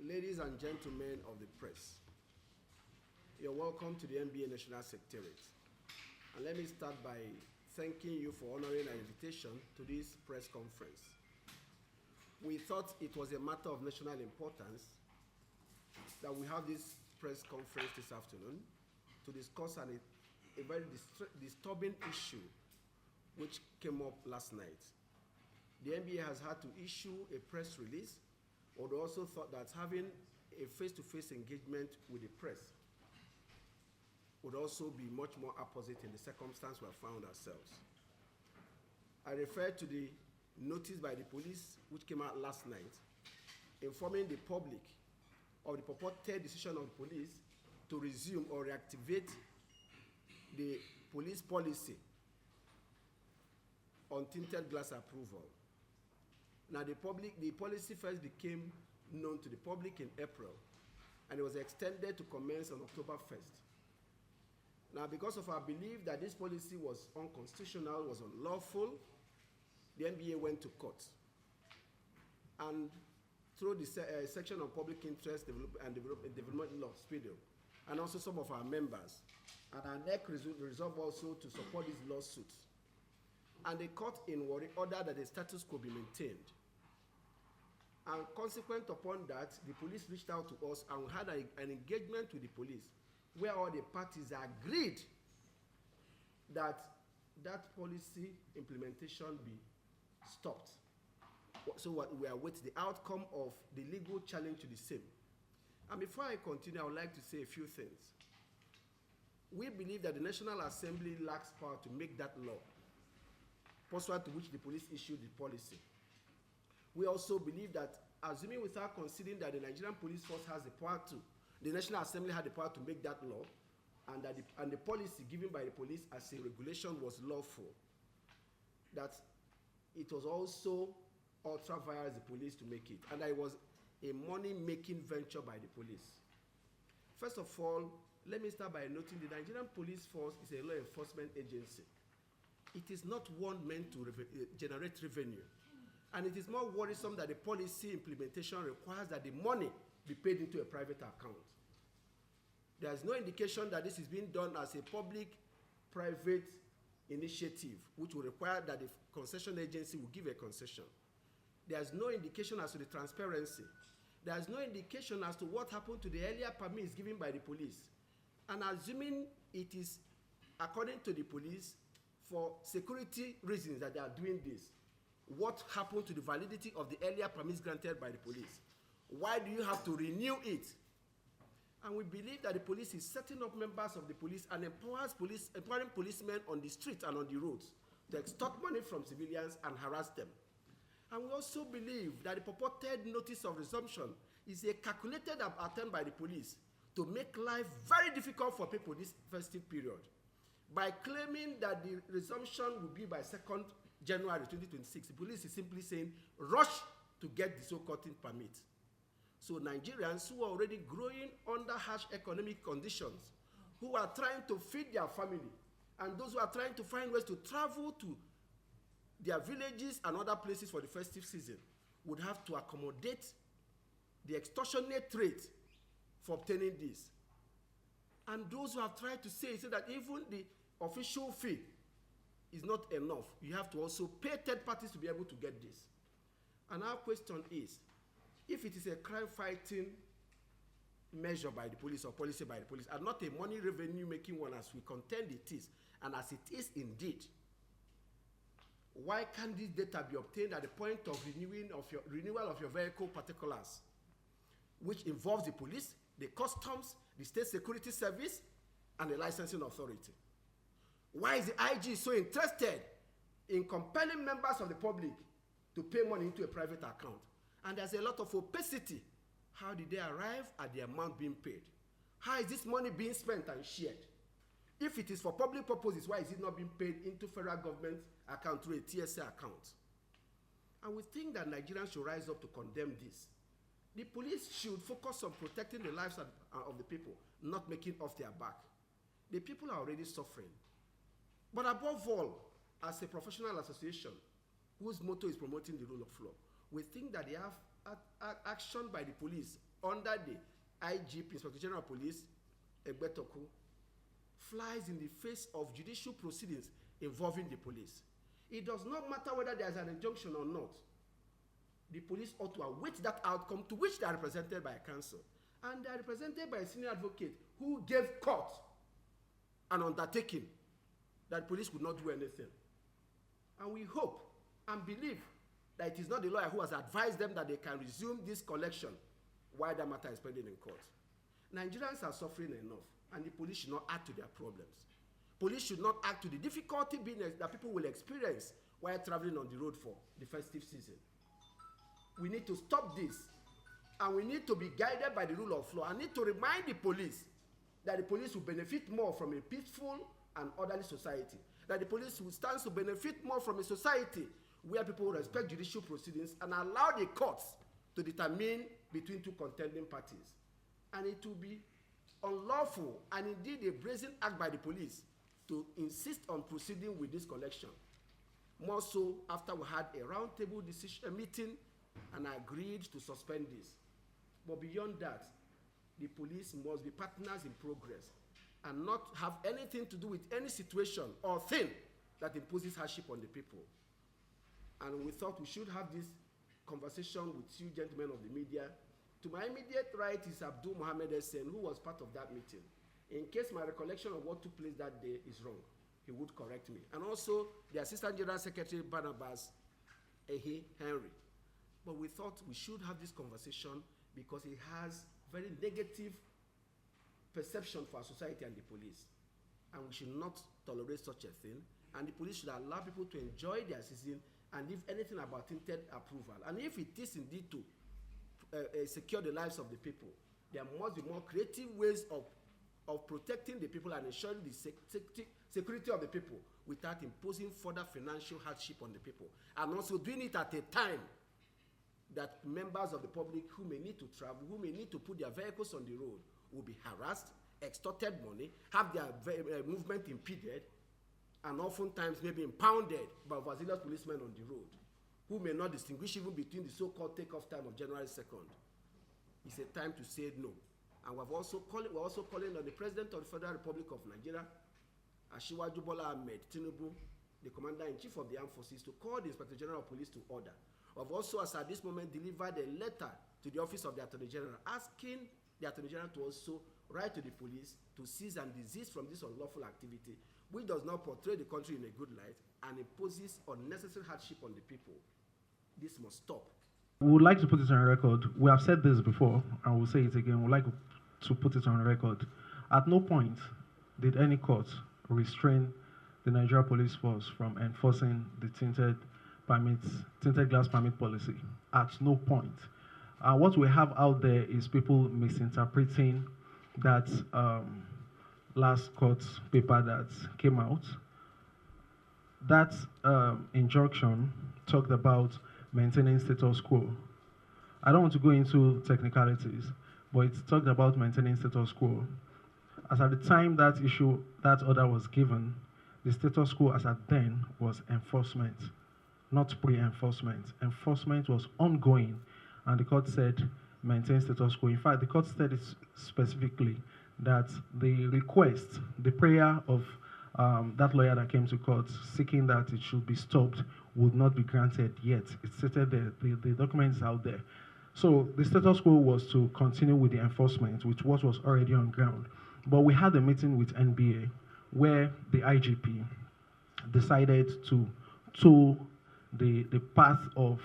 Ladies and gentlemen of the press, you're welcome to the NBA National Secretariat. And let me start by thanking you for honoring our invitation to this press conference. We thought it was a matter of national importance that we have this press conference this afternoon to discuss a very disturbing issue which came up last night. The NBA has had to issue a press release, but also thought that having a face-to-face engagement with the press would also be much more apposite in the circumstance we have found ourselves. I refer to the notice by the police which came out last night informing the public of the purported decision of the police to resume or reactivate the police policy on tinted glass approval. Now the policy first became known to the public in April, and it was extended to commence on October 1st. Now, because of our belief that this policy was unconstitutional, was unlawful, the NBA went to court. And through the section on public interest and development law, SPIDO, and also some of our members, and our NEC resolved also to support these lawsuits. And the court in Warri ordered that the status quo be maintained. And consequent upon that, the police reached out to us and we had an engagement with the police where all the parties agreed that that policy implementation be stopped. So what we await the outcome of the legal challenge to the same. And before I continue, I would like to say a few things. We believe that the National Assembly lacks power to make that law, pursuant to which the police issued the policy. We also believe that, assuming without considering that the Nigerian police force has the power to, the National Assembly had the power to make that law, and that the policy given by the police as a regulation was lawful, that it was also ultra vires the police to make it, and that it was a money-making venture by the police. First of all, let me start by noting the Nigerian police force is a law enforcement agency. It is not one meant to generate revenue. And it is more worrisome that the policy implementation requires that the money be paid into a private account. There is no indication that this is being done as a public-private initiative, which will require that the concession agency will give a concession. There is no indication as to the transparency. There is no indication as to what happened to the earlier permits given by the police. And assuming it is, according to the police, for security reasons that they are doing this, what happened to the validity of the earlier permits granted by the police? Why do you have to renew it? And we believe that the police is setting up members of the police and empowering policemen on the street and on the roads to extort money from civilians and harass them. And we also believe that the purported notice of resumption is a calculated attempt by the police to make life very difficult for people this festive period by claiming that the resumption will be by 2nd January 2026. The police is simply saying, rush to get the so-called permit. So Nigerians who are already growing under harsh economic conditions, who are trying to feed their family, and those who are trying to find ways to travel to their villages and other places for the festive season, would have to accommodate the extortionate rate for obtaining this. And those who have tried to say that even the official fee is not enough. You have to also pay third parties to be able to get this. And our question is, if it is a crime-fighting measure by the police or policy by the police, and not a money revenue-making one as we contend it is, and as it is indeed, why can't this data be obtained at the point of renewal of your vehicle particulars, which involves the police, the customs, the state security service, and the licensing authority? Why is the IG so interested in compelling members of the public to pay money into a private account? And there's a lot of opacity. How did they arrive at the amount being paid? How is this money being spent and shared? If it is for public purposes, why is it not being paid into federal government account through a TSA account? And we think that Nigerians should rise up to condemn this. The police should focus on protecting the lives of the people, not making off their back. The people are already suffering. But above all, as a professional association whose motto is promoting the rule of law, we think that they have action by the police under the IGP, Inspector General of Police, Mgbeke, flies in the face of judicial proceedings involving the police. It does not matter whether there is an injunction or not. The police ought to await that outcome, to which they are represented by a counsel. And they are represented by a senior advocate who gave court an undertaking that police would not do anything. And we hope and believe that it is not the lawyer who has advised them that they can resume this collection while the matter is pending in court. Nigerians are suffering enough, and the police should not add to their problems. Police should not add to the difficulty that people will experience while traveling on the road for the festive season. We need to stop this, and we need to be guided by the rule of law. I need to remind the police that the police will benefit more from a peaceful and orderly society, that the police will stand to benefit more from a society where people respect judicial proceedings and allow the courts to determine between two contending parties. And it will be unlawful and indeed a brazen act by the police to insist on proceeding with this collection. More so after we had a roundtable meeting and agreed to suspend this. But beyond that, the police must be partners in progress and not have anything to do with any situation or thing that imposes hardship on the people. And we thought we should have this conversation with you gentlemen of the media. To my immediate right is Abdul Mohammed Essen, who was part of that meeting. In case my recollection of what took place that day is wrong, he would correct me. And also the Assistant General Secretary Barnabas Ehe Henry. But we thought we should have this conversation because it has very negative perception for our society and the police. And we should not tolerate such a thing. And the police should allow people to enjoy their season and if anything about tinted approval. And if it is indeed to secure the lives of the people, there must be more creative ways of protecting the people and ensuring the security of the people without imposing further financial hardship on the people. And also doing it at a time that members of the public who may need to travel, who may need to put their vehicles on the road, will be harassed, extorted money, have their movement impeded, and oftentimes may be impounded by overzealous policemen on the road, who may not distinguish even between the so-called takeoff time of January 2nd. It's a time to say no. And we're also calling on the President of the Federal Republic of Nigeria, Asiwaju Bola Ahmed Tinubu, the Commander-in-Chief of the Armed Forces, to call the Inspector General of Police to order. We've also, as at this moment, delivered a letter to the Office of the Attorney General, asking the Attorney General to also write to the police to cease and desist from this unlawful activity, which does not portray the country in a good light and imposes unnecessary hardship on the people. This must stop. We would like to put it on record. We have said this before, and we'll say it again. We would like to put it on record. At no point did any court restrain the Nigerian police force from enforcing the tinted glass permit policy. At no point. What we have out there is people misinterpreting that last court paper that came out. That injunction talked about maintaining status quo. I don't want to go into technicalities, but it talked about maintaining status quo. As at the time that order was given, the status quo as at then was enforcement, not pre-enforcement. Enforcement was ongoing, and the court said maintain status quo. In fact, the court said it specifically that the request, the prayer of that lawyer that came to court seeking that it should be stopped would not be granted yet. It stated there, the document is out there. So the status quo was to continue with the enforcement, with what was already on ground. But we had a meeting with NBA where the IGP decided to tool the path of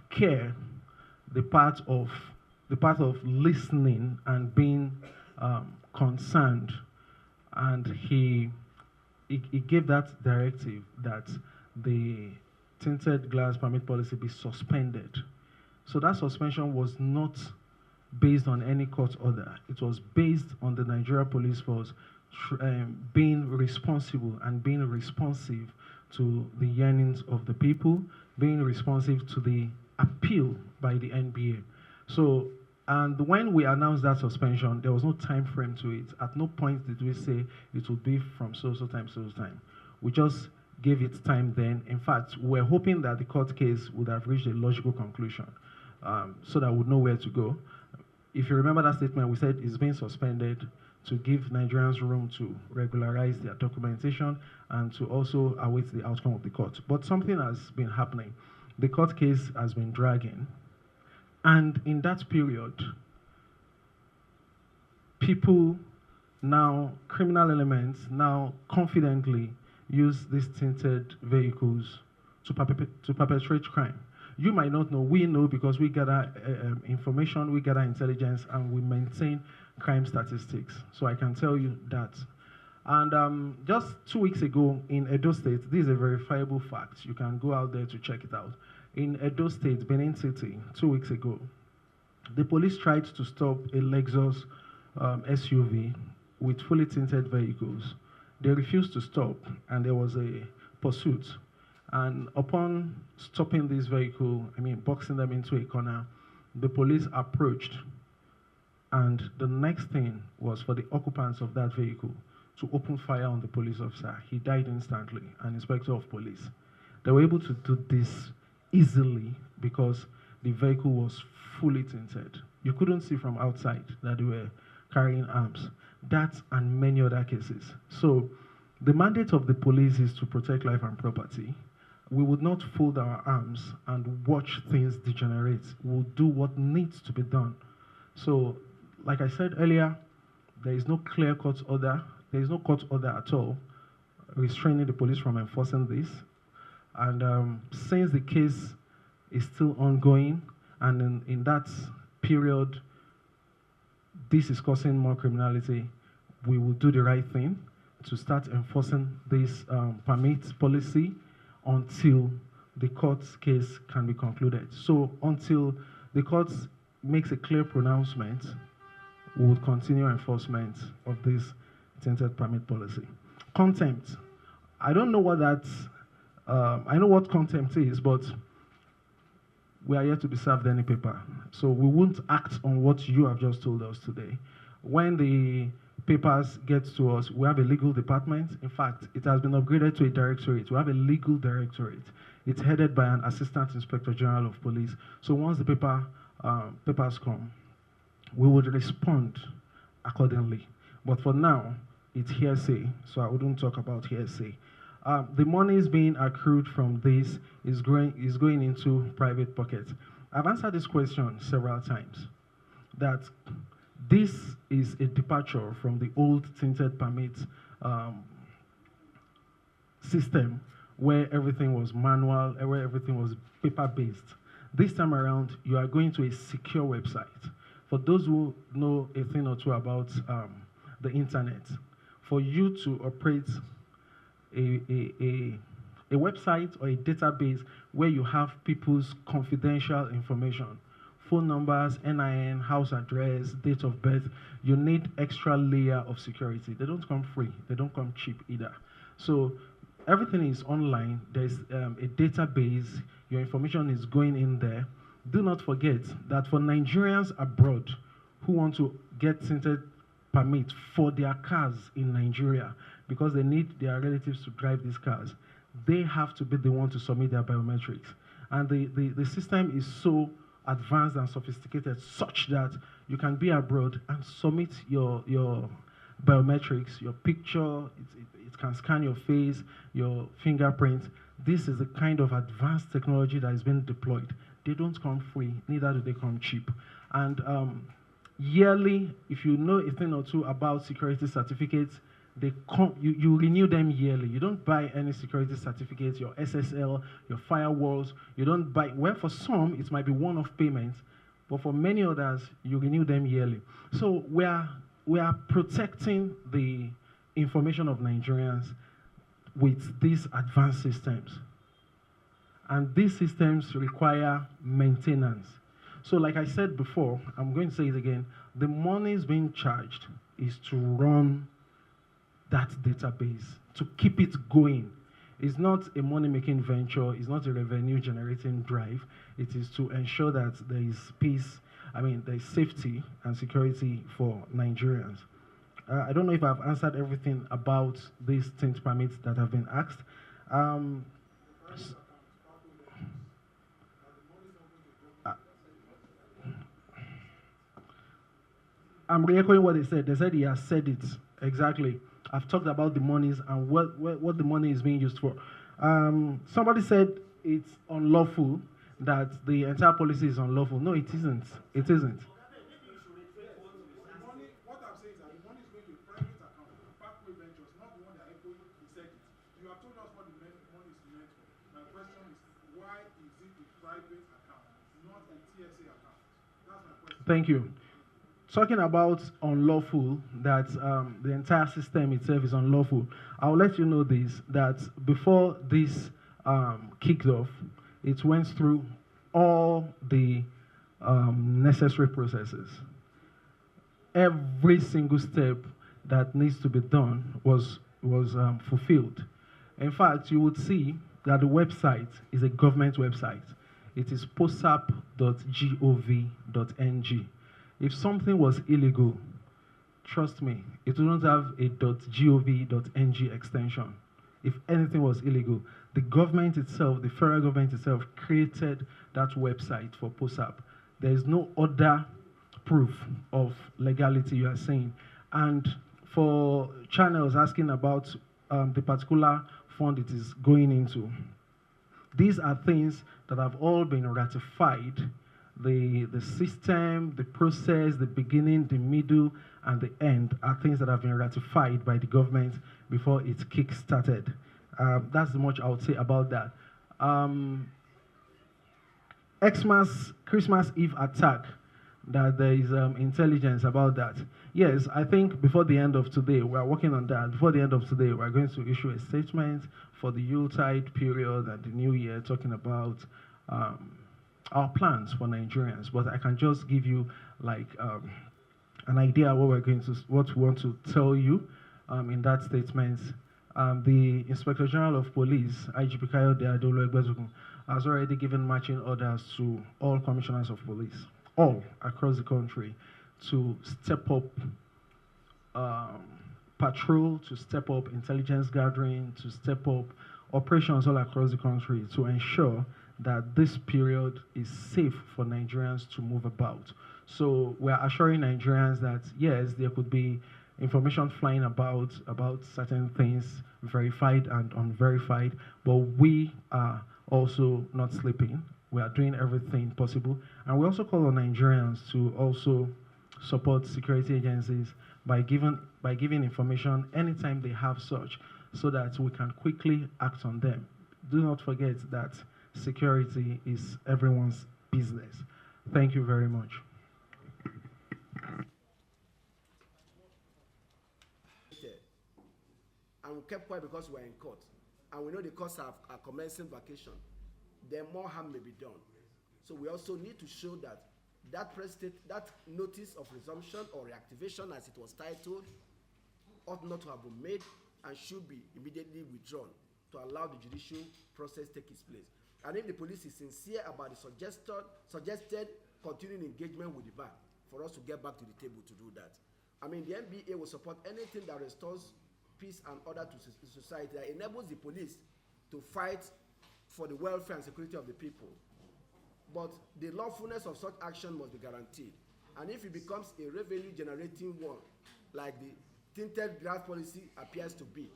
care, the path of listening and being concerned, and he gave that directive that the tinted glass permit policy be suspended. So that suspension was not based on any court order. It was based on the Nigeria Police Force being responsible and being responsive to the yearnings of the people, being responsive to the appeal by the NBA. So, and when we announced that suspension, there was no time frame to it. At no point did we say it would be from so time to so time. We just gave its time then. In fact, we're hoping that the court case would have reached a logical conclusion so that we'd know where to go. If you remember that statement, we said it's being suspended to give Nigerians room to regularize their documentation and to also await the outcome of the court. But something has been happening. The court case has been dragging. And in that period, people now, criminal elements now confidently use these tinted vehicles to perpetrate crime. You might not know, we know because we gather information, we gather intelligence, and we maintain crime statistics. So I can tell you that. And just 2 weeks ago in Edo State, this is a verifiable fact. You can go out there to check it out. In Edo State, Benin City, 2 weeks ago, the police tried to stop a Lexus SUV with fully tinted vehicles. They refused to stop, and there was a pursuit. And upon stopping this vehicle, boxing them into a corner, the police approached. And the next thing was for the occupants of that vehicle to open fire on the police officer. He died instantly, an inspector of police. They were able to do this easily because the vehicle was fully tinted. You couldn't see from outside that they were carrying arms. That and many other cases. So the mandate of the police is to protect life and property. We would not fold our arms and watch things degenerate. We'll do what needs to be done. So, like I said earlier, there is no clear-cut order. There is no court order at all restraining the police from enforcing this. And since the case is still ongoing, and in that period, this is causing more criminality, we will do the right thing to start enforcing this permit policy until the court case can be concluded. So until the court makes a clear pronouncement, we will continue enforcement of this tinted permit policy. Contempt. I don't know what that, I know what contempt is, but we are yet to be served any paper. So we won't act on what you have just told us today. When the papers get to us, we have a legal department. In fact, it has been upgraded to a directorate. We have a legal directorate. It's headed by an assistant inspector general of police. So once the papers come, we would respond accordingly. But for now, it's hearsay, so I wouldn't talk about hearsay. The money is being accrued from this is going into private pockets. I've answered this question several times, that this is a departure from the old tinted permit system where everything was manual, where everything was paper-based. This time around, you are going to a secure website. For those who know a thing or two about the internet, for you to operate a website or a database where you have people's confidential information, phone numbers, NIN, house address, date of birth, you need extra layer of security. They don't come free. They don't come cheap either. So everything is online. There's a database. Your information is going in there. Do not forget that for Nigerians abroad who want to get tinted permit for their cars in Nigeria, because they need their relatives to drive these cars, they have to be the one to submit their biometrics. And the system is so advanced and sophisticated such that you can be abroad and submit your biometrics, your picture, it can scan your face, your fingerprint. This is the kind of advanced technology that is being deployed. They don't come free, neither do they come cheap. And yearly, if you know a thing or two about security certificates, you renew them yearly. You don't buy any security certificates, your SSL, your firewalls. You don't buy, well, for some, it might be one-off payments, but for many others, you renew them yearly. So we are protecting the information of Nigerians with these advanced systems. And these systems require maintenance. So like I said before, I'm going to say it again, the money is being charged is to run that database, to keep it going. It's not a money-making venture, it's not a revenue-generating drive. It is to ensure that there is peace, there is safety and security for Nigerians. I don't know if I've answered everything about these tint permits that have been asked. Um, s- uh, I'm re-echoing what they said. They said he has said it exactly. I've talked about the monies and what the money is being used for. Somebody said it's unlawful, that the entire policy is unlawful. No, it isn't. It isn't. What I'm saying is that the money is going to a private account, Parkway Ventures, not the one that Echo said it. You have told us what the money is meant for. My question is, why is it a private account, not a TSA account? That's my question. Thank you. Talking about unlawful, that the entire system itself is unlawful, I'll let you know this, that before this kicked off, it went through all the necessary processes. Every single step that needs to be done was fulfilled. In fact, you would see that the website is a government website. It is posap.gov.ng. If something was illegal, trust me, it wouldn't have a .gov.ng extension. If anything was illegal, the government itself, the federal government itself, created that website for POSAP. There is no other proof of legality you are saying. And for channels asking about the particular fund it is going into, these are things that have all been ratified. The system, the process, the beginning, the middle, and the end are things that have been ratified by the government before it kick-started. That's the much I would say about that. Xmas, Christmas Eve attack, that there is intelligence about that. Yes, I think before the end of today, we are working on that. Before the end of today, we are going to issue a statement for the Yuletide period and the New Year, talking about our plans for Nigerians. But I can just give you like an idea of what we want to tell you in that statement. The Inspector General of Police, IGP Kayode Adolo Egbezugun, has already given marching orders to all commissioners of police, all across the country, to step up patrol, to step up intelligence gathering, to step up operations all across the country to ensure that this period is safe for Nigerians to move about. So we're assuring Nigerians that yes, there could be information flying about certain things, verified and unverified, but we are also not sleeping. We are doing everything possible. And we also call on Nigerians to also support security agencies by giving information anytime they have such, so that we can quickly act on them. Do not forget that security is everyone's business. Thank you very much. And we kept quiet because we were in court. And we know the courts are commencing vacation. Then more harm may be done. So we also need to show that that notice of resumption or reactivation, as it was titled, ought not to have been made and should be immediately withdrawn to allow the judicial process take its place. And if the police is sincere about the suggested continuing engagement with the bar, for us to get back to the table to do that. I mean, the NBA will support anything that restores peace and order to society, that enables the police to fight for the welfare and security of the people. But the lawfulness of such action must be guaranteed. And if it becomes a revenue-generating one, like the tinted draft policy appears to be,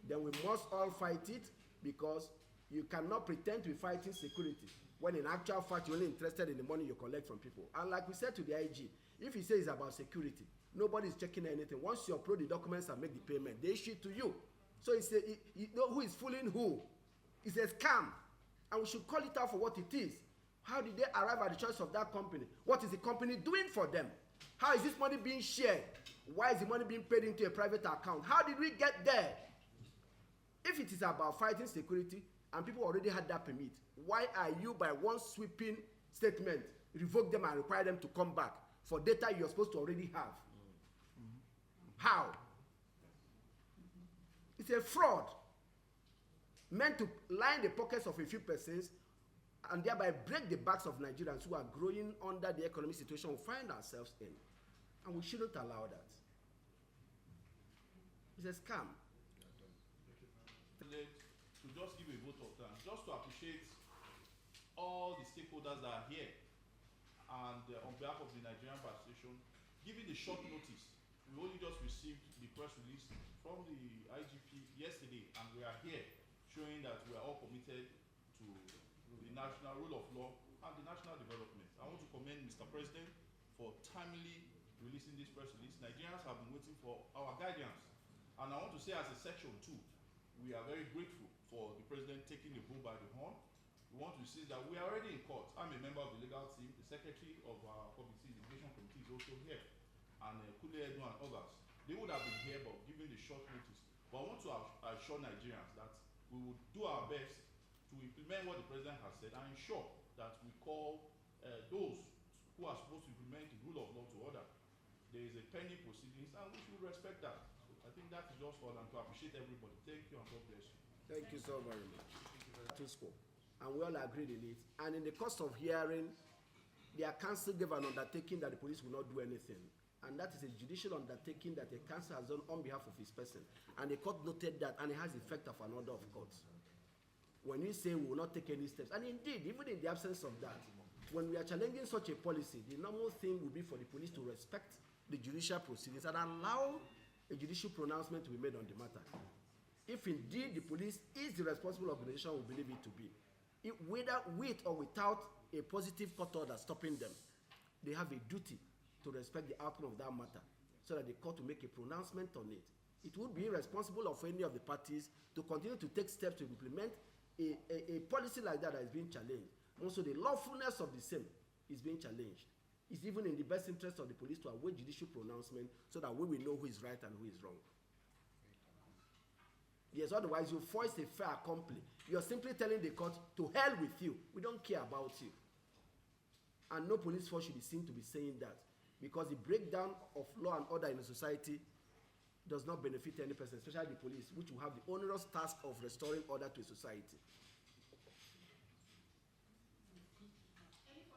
then we must all fight it, because you cannot pretend to be fighting security when in actual fact you're only interested in the money you collect from people. And like we said to the IG, if he says it's about security, nobody is checking anything. Once you upload the documents and make the payment, they issue it to you. So you know who is fooling who? It's a scam. And we should call it out for what it is. How did they arrive at the choice of that company? What is the company doing for them? How is this money being shared? Why is the money being paid into a private account? How did we get there? If it is about fighting security and people already had that permit, why are you, by one sweeping statement, revoke them and require them to come back for data you're supposed to already have? How? It's a fraud meant to line the pockets of a few persons and thereby break the backs of Nigerians who are growing under the economic situation we find ourselves in. And we shouldn't allow that. It's a scam. to just give a vote of thanks, just to appreciate all the stakeholders that are here, and on behalf of the Nigerian Bar Association, given the short notice, we only just received the press release from the IGP yesterday, and we are here showing that we are all committed to the national rule of law and the national development. I want to commend Mr. President for timely releasing this press release. Nigerians have been waiting for our guidance, and I want to say as a section 2, we are very grateful for the President taking the bull by the horn. We want to see that we are already in court. I'm a member of the legal team. The secretary of our committee, the immigration committee, is also here, and Kule Edu and others. They would have been here, but given the short notice. But I want to assure Nigerians that we will do our best to implement what the President has said and ensure that we call those who are supposed to implement the rule of law to order. There is a pending proceedings, and we should respect that. So I think that is just all, and to appreciate everybody. Thank you, and God bless you. Thank you so very much. And we all agreed in it. And in the course of hearing, their counsel gave an undertaking that the police will not do anything. And that is a judicial undertaking that the counsel has done on behalf of his person. And the court noted that, and it has the effect of an order of court. When we say we will not take any steps, and indeed, even in the absence of that, when we are challenging such a policy, the normal thing would be for the police to respect the judicial proceedings and allow a judicial pronouncement to be made on the matter. If indeed the police is the responsible organization we believe it to be, whether with or without a positive court order stopping them, they have a duty to respect the outcome of that matter so that the court will make a pronouncement on it. It would be irresponsible of any of the parties to continue to take steps to implement a policy like that is being challenged. Also, the lawfulness of the same is being challenged. It's even in the best interest of the police to await judicial pronouncement so that we will know who is right and who is wrong. Yes, otherwise you force a fait accompli. You're simply telling the court, to hell with you. We don't care about you. And no police force should be seen to be saying that, because the breakdown of law and order in a society does not benefit any person, especially the police, which will have the onerous task of restoring order to a society.